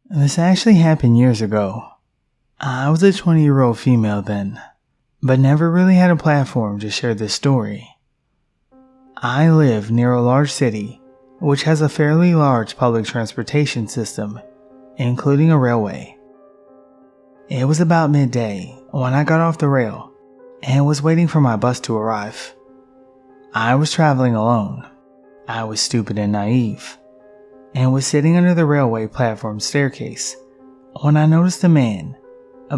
This actually happened years ago. I was a 20-year-old female then, but never really had a platform to share this story. I live near a large city, which has a fairly large public transportation system, including a railway. It was about midday when I got off the rail and was waiting for my bus to arrive. I was traveling alone. I was stupid and naive, and was sitting under the railway platform staircase when I noticed a man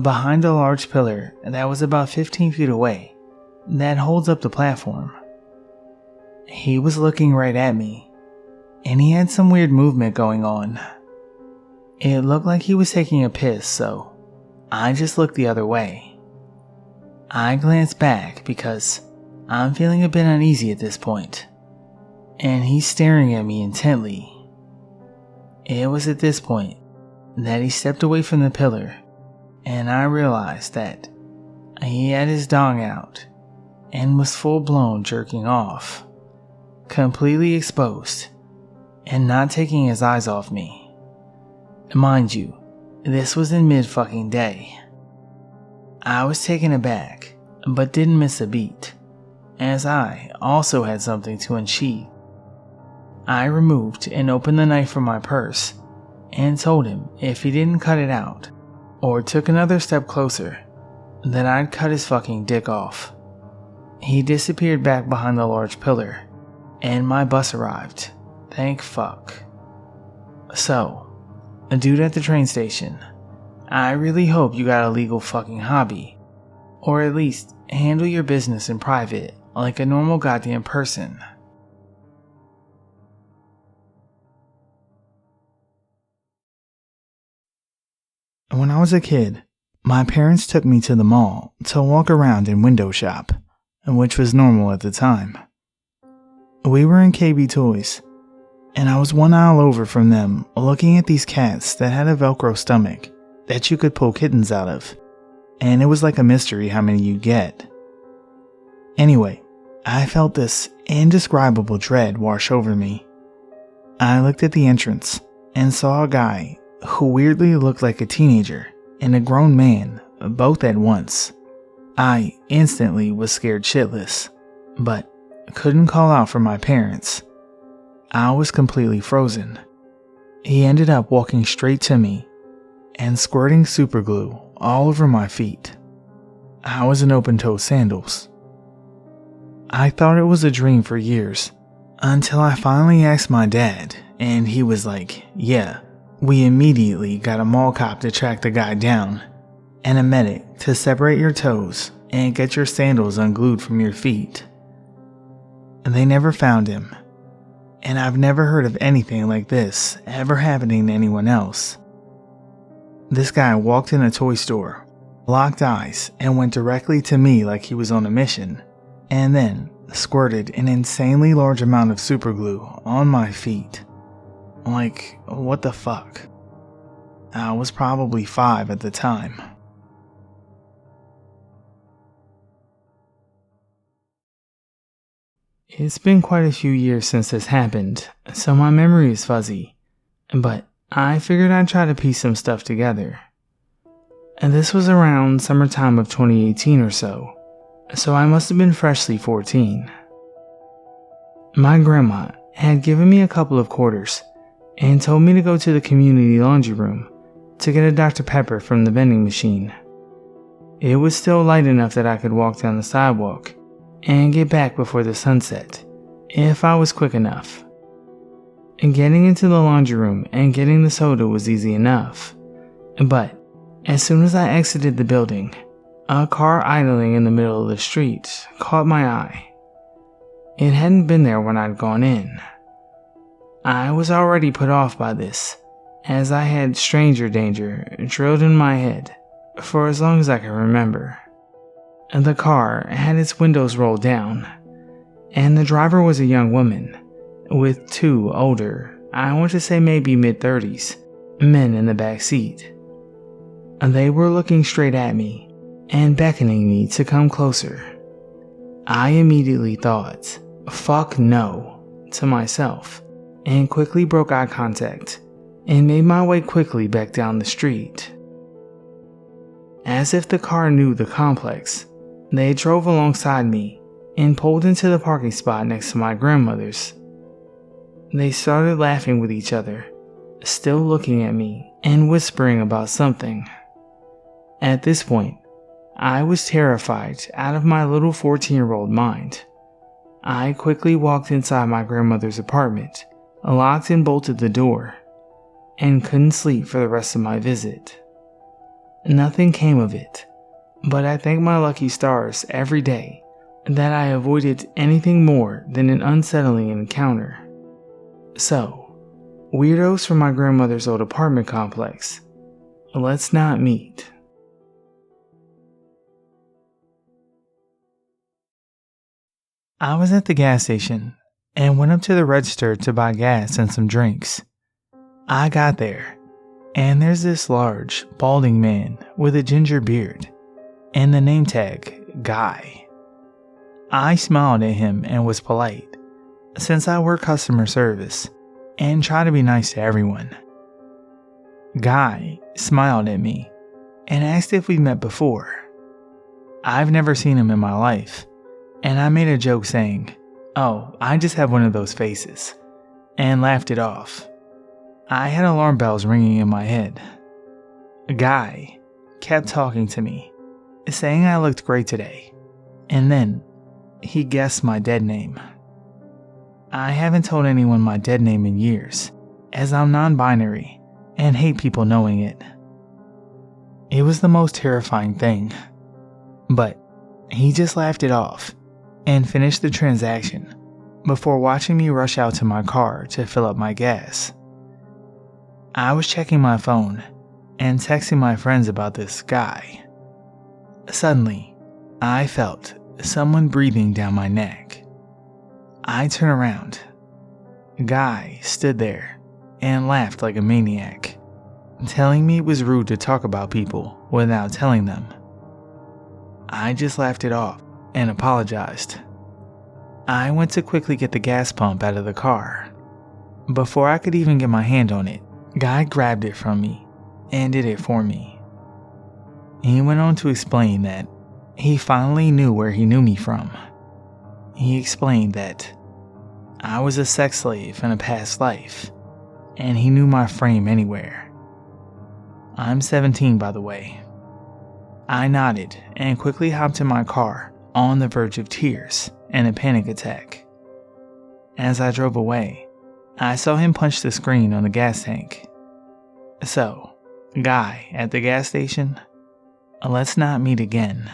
behind a large pillar that was about 15 feet away that holds up the platform. He was looking right at me, and he had some weird movement going on. It looked like he was taking a piss, so I just looked the other way. I glanced back because I'm feeling a bit uneasy at this point, and he's staring at me intently. It was at this point that he stepped away from the pillar, and I realized that he had his dong out and was full-blown jerking off, completely exposed and not taking his eyes off me. Mind you, this was in mid-fucking day. I was taken aback, but didn't miss a beat, as I also had something to unsheath. I removed and opened the knife from my purse and told him if he didn't cut it out or took another step closer, that I'd cut his fucking dick off. He disappeared back behind the large pillar, and my bus arrived. Thank fuck. So, a dude at the train station, I really hope you got a legal fucking hobby, or at least handle your business in private like a normal goddamn person. When I was a kid, my parents took me to the mall to walk around and window shop, which was normal at the time. We were in KB Toys, and I was one aisle over from them looking at these cats that had a Velcro stomach that you could pull kittens out of, and it was like a mystery how many you'd get. Anyway, I felt this indescribable dread wash over me. I looked at the entrance and saw a guy who weirdly looked like a teenager and a grown man, both at once. I instantly was scared shitless, but couldn't call out for my parents. I was completely frozen. He ended up walking straight to me and squirting super glue all over my feet. I was in open-toed sandals. I thought it was a dream for years, until I finally asked my dad, and he was like, yeah. We immediately got a mall cop to track the guy down, and a medic to separate your toes and get your sandals unglued from your feet. They never found him, and I've never heard of anything like this ever happening to anyone else. This guy walked in a toy store, locked eyes, and went directly to me like he was on a mission, and then squirted an insanely large amount of superglue on my feet. Like, what the fuck? I was probably 5 at the time. It's been quite a few years since this happened, so my memory is fuzzy, but I figured I'd try to piece some stuff together. And this was around summertime of 2018 or so I must have been freshly 14. My grandma had given me a couple of quarters and told me to go to the community laundry room to get a Dr. Pepper from the vending machine. It was still light enough that I could walk down the sidewalk and get back before the sunset, if I was quick enough. And getting into the laundry room and getting the soda was easy enough, but as soon as I exited the building, a car idling in the middle of the street caught my eye. It hadn't been there when I'd gone in. I was already put off by this, as I had stranger danger drilled in my head for as long as I can remember. The car had its windows rolled down, and the driver was a young woman with 2 older, I want to say maybe mid-30s, men in the back seat. They were looking straight at me and beckoning me to come closer. I immediately thought, fuck no, to myself, and quickly broke eye contact and made my way quickly back down the street. As if the car knew the complex, they drove alongside me and pulled into the parking spot next to my grandmother's. They started laughing with each other, still looking at me and whispering about something. At this point, I was terrified out of my little 14-year-old mind. I quickly walked inside my grandmother's apartment, locked and bolted the door, and couldn't sleep for the rest of my visit. Nothing came of it, but I thank my lucky stars every day that I avoided anything more than an unsettling encounter. So, weirdos from my grandmother's old apartment complex, let's not meet. I was at the gas station and went up to the register to buy gas and some drinks. I got there, and there's this large, balding man with a ginger beard and the name tag, Guy. I smiled at him and was polite, since I work customer service and try to be nice to everyone. Guy smiled at me and asked if we met before. I've never seen him in my life, and I made a joke saying, "Oh, I just have one of those faces," and laughed it off. I had alarm bells ringing in my head. Guy kept talking to me, saying I looked great today, and then he guessed my dead name. I haven't told anyone my dead name in years, as I'm non-binary and hate people knowing it. It was the most terrifying thing, but he just laughed it off and finished the transaction before watching me rush out to my car to fill up my gas. I was checking my phone and texting my friends about this guy. Suddenly, I felt someone breathing down my neck. I turned around. Guy stood there and laughed like a maniac, telling me it was rude to talk about people without telling them. I just laughed it off and apologized. I went to quickly get the gas pump out of the car. Before I could even get my hand on it, Guy grabbed it from me and did it for me. He went on to explain that he finally knew where he knew me from. He explained that I was a sex slave in a past life, and he knew my frame anywhere. I'm 17, by the way. I nodded and quickly hopped in my car, on the verge of tears and a panic attack. As I drove away, I saw him punch the screen on the gas tank. So, Guy at the gas station, let's not meet again.